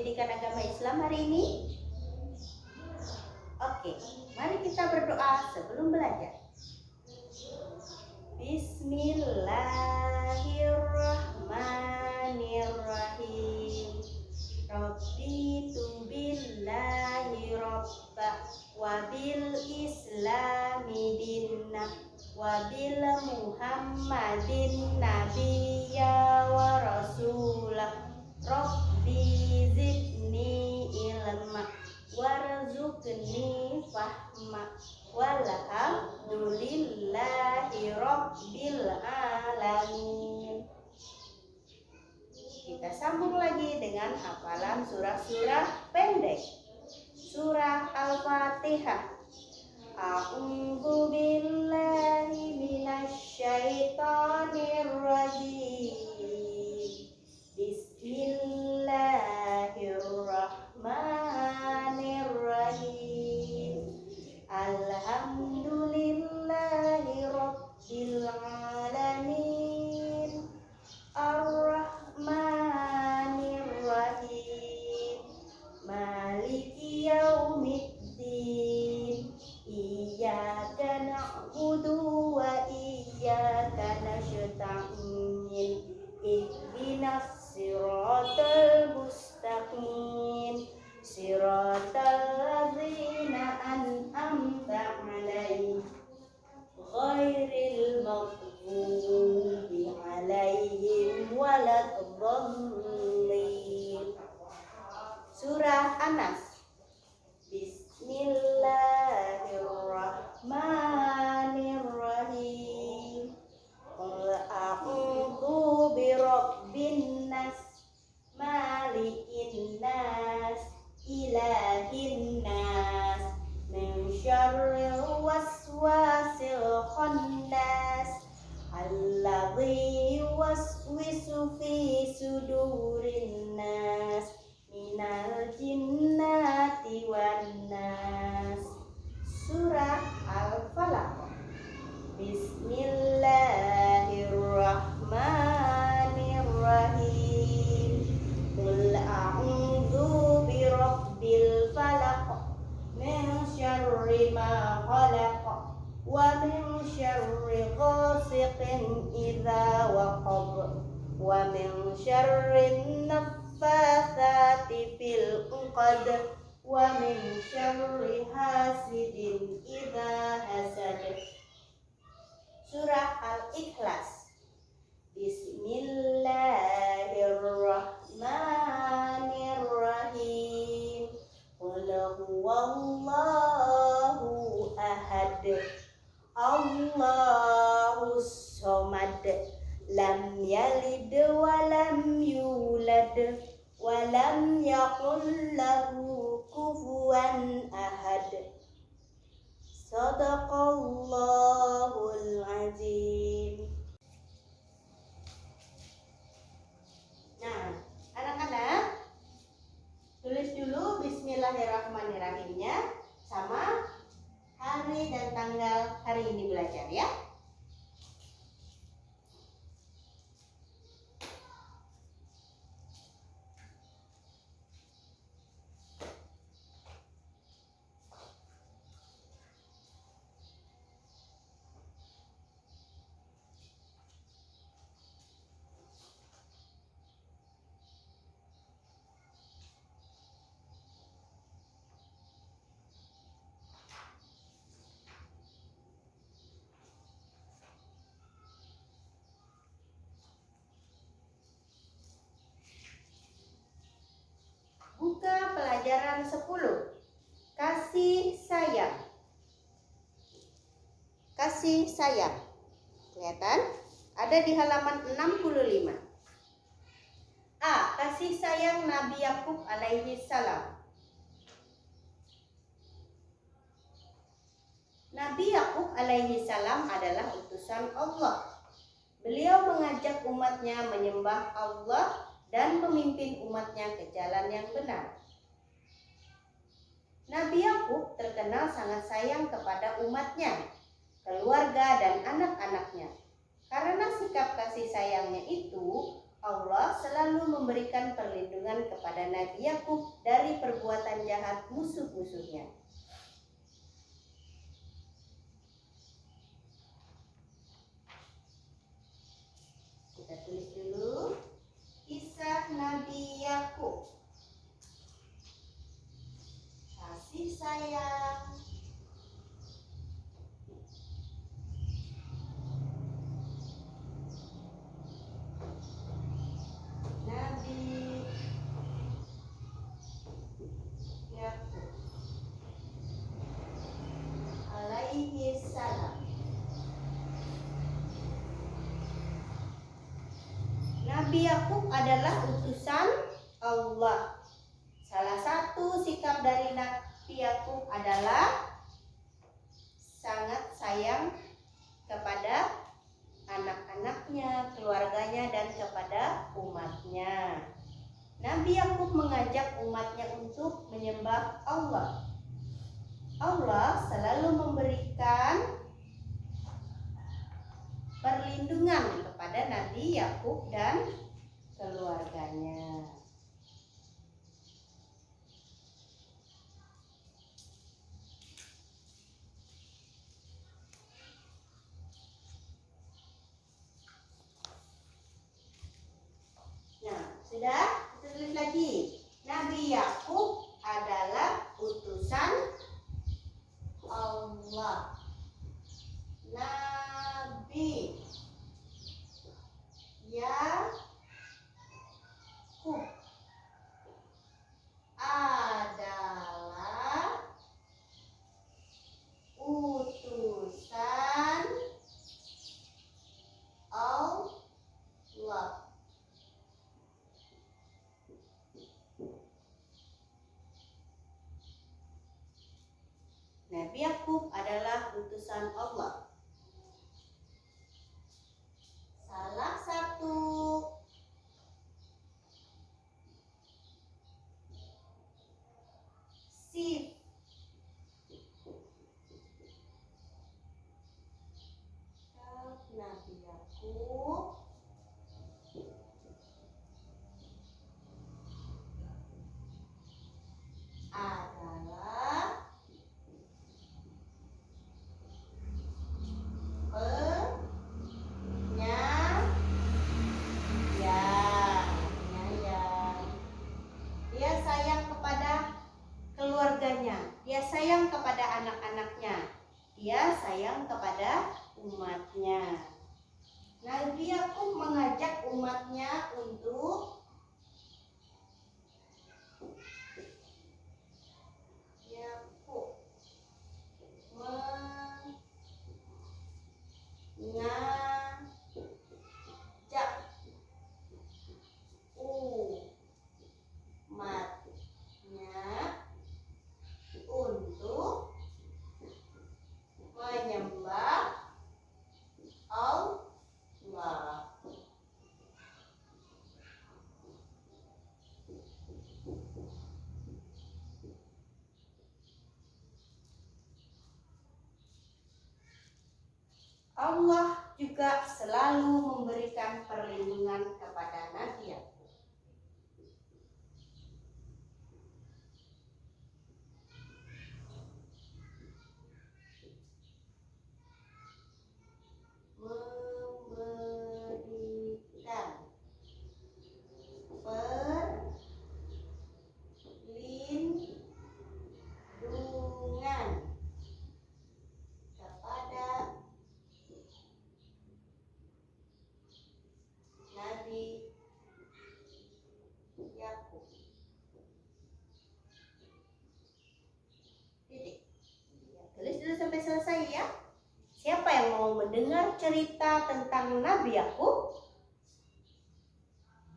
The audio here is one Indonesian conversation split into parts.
pendidikan agama Islam hari ini? Oke, mari kita berdoa sebelum belajar. Bismillahirrahmanirrahim. Rabbitu billahi robba wa bil islami dinna wa bil muhammadin nabiyya wa rasulah. Rabbi zidni ilma warzuqni fahma walhamdulillahi rabbil alamin. Kita sambung lagi dengan hafalan surah-surah pendek. Surah Al-Fatihah. A'udzu billahi minasyaitonir rajim. Bismillahirrahmanirrahim. Alhamdulillahi rabbil alamin. Ar-Rahmanirrahim. Maliki yaumiddin. Iyyaka na'budu wa iyyaka nasta'in. Ihdinas siratal mustaqim. Siratal ladzina an'amta 'alaihim ghairil maghdubi 'alaihim waladdallin. Surah An-Nas. Bismillahirrahmanirrahim. Qul a'udzu birabbin nas, malikin nas, ilahin nas, min syarril waswasil khannas, alladzi yuwaswisu fi sudurin nas, minal jinnati wan nas. Surah Al-Falaq. Bismillahirrahmanirrahim. Qul a'udzu birabbil falaq, min syarri ma khalaq, wa min syarri ghasiqin idza waqab, wa min syarri naffatsati fil 'uqad, wa min syarri hasidin idza hasad. Surah Al-Ikhlas. Bismillahirrahmanirrahim. Qul huwallahu ahad, Allahus somad, lam yalid wa lam yulad wa lam yakul lahu kufuwan ahad. Sadaqallahul azim. Nah, anak-anak, tulis dulu bismillahirrahmanirrahimnya sama hari dan tanggal hari ini belajar ya. Buka pelajaran 10. Kasih sayang. Kasih sayang. Kelihatan? Ada di halaman 65. A. Kasih sayang Nabi Yakub alaihi salam. Nabi Yakub alaihi salam adalah utusan Allah. Beliau mengajak umatnya menyembah Allah dan memimpin umatnya ke jalan yang benar. Nabi Yakub terkenal sangat sayang kepada umatnya, keluarga dan anak-anaknya. Karena sikap kasih sayangnya itu, Allah selalu memberikan perlindungan kepada Nabi Yakub dari perbuatan jahat musuh-musuhnya. Kita tulis dulu kisah Nabi Yakub. Kasih sayang Nabi Yakub alaihi salam. Nabi Yakub adalah utusan Allah. Salah satu sikap dari Nabi Yakub adalah sangat sayang kepada anak-anaknya, keluarganya, dan kepada umatnya. Nabi Yakub mengajak umatnya untuk menyembah Allah. Allah selalu memberikan perlindungan kepada Nabi Yakub dan keluarganya. Nah, sudah? Kita tulis lagi. Nabi Yakub adalah utusan Allah. Nabi Yakub adalah utusan Allah. Nabi Yakub adalah utusan Allah. Salah satu sifat Nabi Yakub adalah penyayang. Dia sayang kepada keluarganya, dia sayang kepada anak-anaknya, dia sayang kepada umatnya. Nabi Yakub mengajak umatnya untuk mengajak umatnya untuk menyembah Allah. Allah juga selalu memberikan perlindungan kepada Nabi Yakub. Memberikan perlindungan kepada Nabi Yakub. Titik. Tulis dulu sampai selesai ya. Siapa yang mau mendengar cerita tentang Nabi Yakub?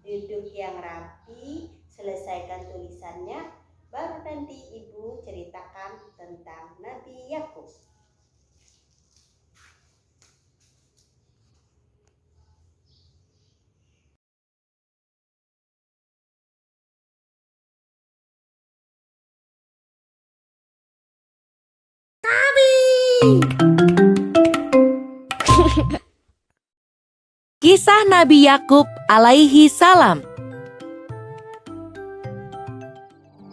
Duduk yang rapi, selesaikan tulisannya, baru nanti ibu ceritakan tentang Nabi Yakub. Kisah Nabi Yakub alaihi salam.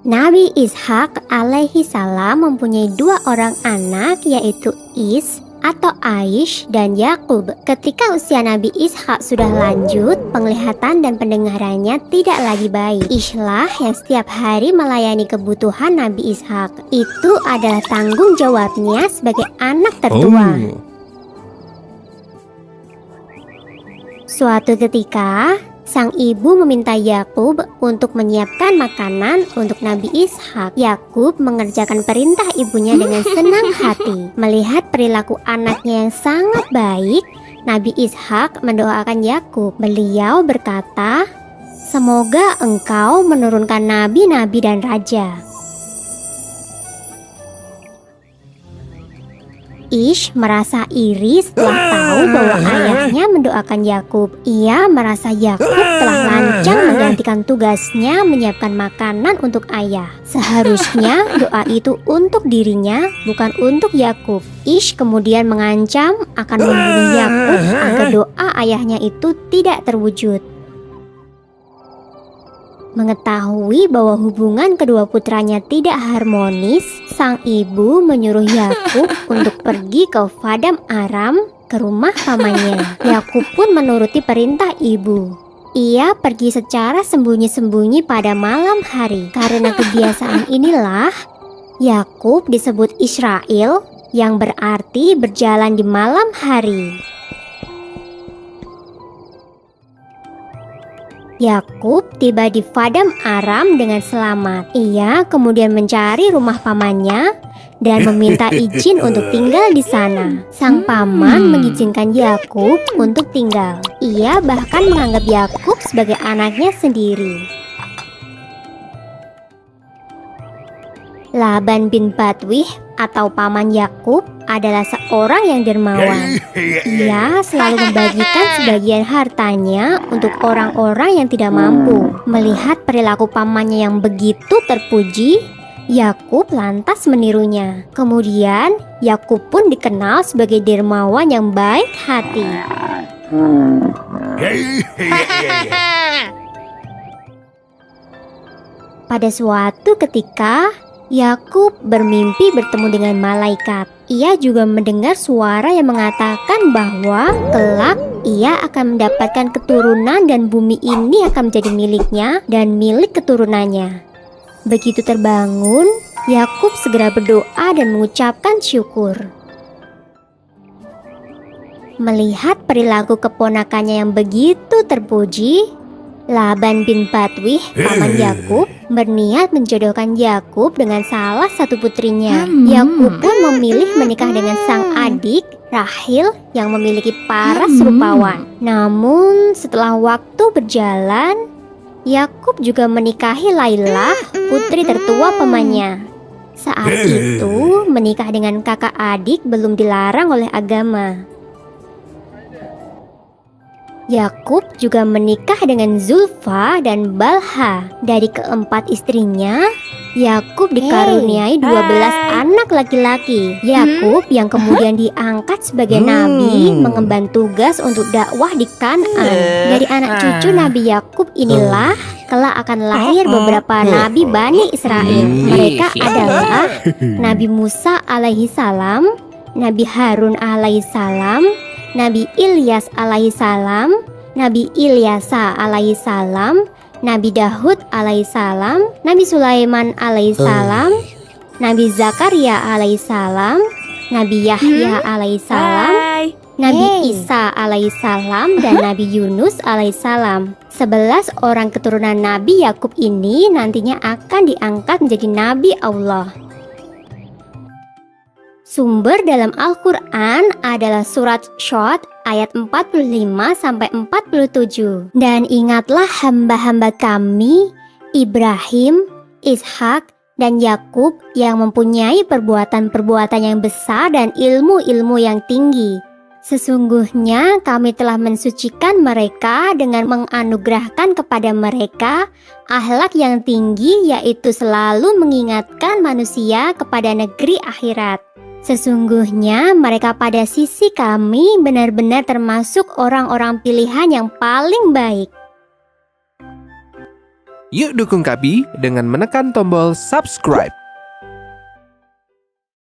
Nabi Ishak alaihi salam mempunyai 2 orang anak, yaitu Is atau Aish dan Yakub. Ketika usia Nabi Ishak sudah lanjut, penglihatan dan pendengarannya tidak lagi baik. Ishlah yang setiap hari melayani kebutuhan Nabi Ishak. Itu adalah tanggung jawabnya sebagai anak tertua. Suatu ketika, sang ibu meminta Yakub untuk menyiapkan makanan untuk Nabi Ishak. Yakub mengerjakan perintah ibunya dengan senang hati. Melihat perilaku anaknya yang sangat baik, Nabi Ishak mendoakan Yakub. Beliau berkata, "Semoga engkau menurunkan nabi-nabi dan raja." Ish merasa iri setelah tahu bahwa ayahnya mendoakan Yakub. Ia merasa Yakub telah lancang menggantikan tugasnya menyiapkan makanan untuk ayah. Seharusnya doa itu untuk dirinya, bukan untuk Yakub. Ish kemudian mengancam akan membunuh Yakub agar doa ayahnya itu tidak terwujud. Mengetahui bahwa hubungan kedua putranya tidak harmonis, sang ibu menyuruh Yakub untuk pergi ke Paddan Aram, ke rumah pamannya. Yakub pun menuruti perintah ibu. Ia pergi secara sembunyi-sembunyi pada malam hari. Karena kebiasaan inilah, Yakub disebut Israel, yang berarti berjalan di malam hari. Yakub tiba di Paddan Aram dengan selamat. Ia kemudian mencari rumah pamannya dan meminta izin untuk tinggal di sana. Sang paman mengizinkan Yakub untuk tinggal. Ia bahkan menganggap Yakub sebagai anaknya sendiri. Laban bin Batwih atau paman Yakub adalah seorang yang dermawan. Ia selalu membagikan sebagian hartanya untuk orang-orang yang tidak mampu. Melihat perilaku pamannya yang begitu terpuji, Yakub lantas menirunya. Kemudian Yakub pun dikenal sebagai dermawan yang baik hati. Pada suatu ketika, Yakub bermimpi bertemu dengan malaikat. Ia juga mendengar suara yang mengatakan bahwa kelak ia akan mendapatkan keturunan dan bumi ini akan menjadi miliknya dan milik keturunannya. Begitu terbangun, Yakub segera berdoa dan mengucapkan syukur. Melihat perilaku keponakannya yang begitu terpuji, Laban bin Batwih, paman Yakub, berniat menjodohkan Yakub dengan salah satu putrinya. Yakub pun memilih menikah dengan sang adik, Rahil, yang memiliki paras rupawan. Namun setelah waktu berjalan, Yakub juga menikahi Lailah, putri tertua pamannya. Saat itu, menikah dengan kakak adik belum dilarang oleh agama. Yakub juga menikah dengan Zulfa dan Balha. Dari keempat istrinya, Yakub dikaruniai 12 anak laki-laki. Yakub yang kemudian diangkat sebagai nabi mengemban tugas untuk dakwah di Kan'an. Dari anak cucu Nabi Yakub inilah kelak akan lahir beberapa nabi Bani Israel. Mereka adalah Nabi Musa alaihi salam, Nabi Harun alaihi salam, Nabi Ilyas alaihi salam, Nabi Ilyasa alaihi salam, Nabi Dahud alaihi salam, Nabi Sulaiman alaihi salam, Nabi Zakaria alaihi salam, Nabi Yahya alaihi salam, Nabi Isa alaihi salam, dan Nabi Yunus alaihi salam. 11 orang keturunan Nabi Yakub ini nantinya akan diangkat menjadi Nabi Allah. Sumber dalam Al-Quran adalah surat Syod ayat 45-47. Dan ingatlah hamba-hamba kami, Ibrahim, Ishak, dan Yakub yang mempunyai perbuatan-perbuatan yang besar dan ilmu-ilmu yang tinggi. Sesungguhnya kami telah mensucikan mereka dengan menganugerahkan kepada mereka akhlak yang tinggi, yaitu selalu mengingatkan manusia kepada negeri akhirat. Sesungguhnya mereka pada sisi kami benar-benar termasuk orang-orang pilihan yang paling baik. Yuk dukung Kak Bi dengan menekan tombol subscribe.